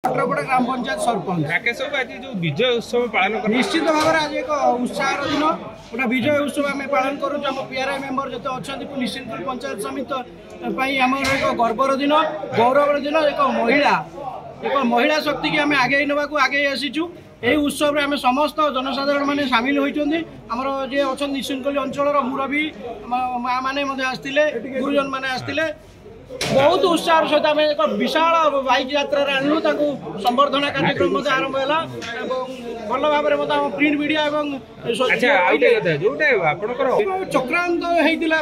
पटरपड़ा ग्राम पंचायत सरपंच राकेश बाबू आज जो विजय उत्सव पालन कर निश्चित भाव में आज एक उत्साह दिन गोटे विजय उत्सव आम पालन करूँ पीआरआई मेम्बर जो अच्छा निश्चित पंचायत समिति आम एक गर्वर दिन गौरवर दिन एक महिला शक्ति की आम आगे नवाक आगे आसीचु यही उत्सव में आम समस्त जनसाधारण मैंने सामिल होती आमर जे अच्छा निश्चिंतली अंचल मुरबी माँ मैंने आसते गुरुजन मैंने आसते बहुत उत्साह सहित आम एक विशाल बाइक यात्रा आणलु संबर्धना कार्यक्रम आरंभ है भल भाव प्रिंट मीडिया चक्रांत होता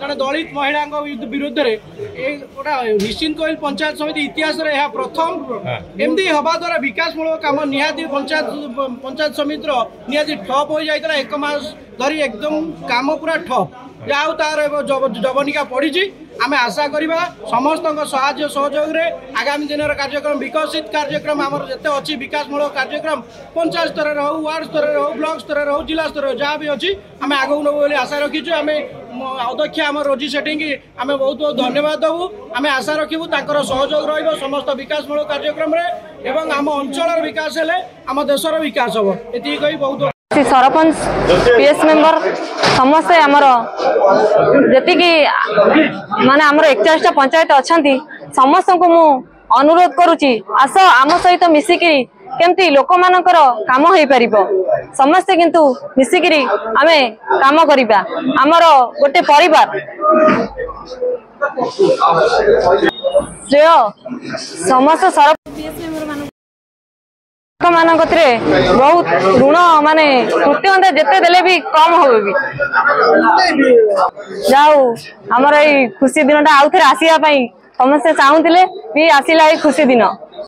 जड़े दलित महिला विरुद्ध गोटा निश्चिंत कोइल पंचायत समिति इतिहास प्रथम एमती हवा द्वारा विकासमूलक कम निहाती पंचायत समितिर निहाती ठप हो जाता एक मास धरी एकदम काम पूरा ठप जहाँ तार जवनिका पड़ी आम आशा करवा समस्त साहाय्य सहयोग आगामी दिन कार्यक्रम विकसित कार्यक्रम आमर जिते अच्छी विकासमूलक कार्यक्रम पंचायत स्तर हो वार्ड स्तर हो ब्लॉक स्तर हो जिला स्तर जहाँ भी अच्छी आम आगे नबू आशा रखीचु आम अध्यक्ष आम रोजी सेठी की आम बहुत बहुत धन्यवाद देवु आम आशा रखू सहयोग समस्त विकासमूलक कार्यक्रम एवं आम अंचल विकास हेले आम देशर विकास हम ये बहुत सरपंच पीएस मेंबर समस्ते आमर जी माने आमर 41टा पंचायत अच्छा समस्त को मु अनुरोध करुच्ची आस आम सहित मिसिकी केमती लोक मानकर काम हो पारिबो समस्ते किंतु मिसिकी आमे काम करिबा आमर गोटे परिवार श्रेय समस्त सरपंच मान बहुत ऋण माने कृत्य जिते देले भी कम हो भी जाऊ आमर खुशी दिन आउ थे आसवाई समस्ते चाहूले भी आसला खुशी दिन।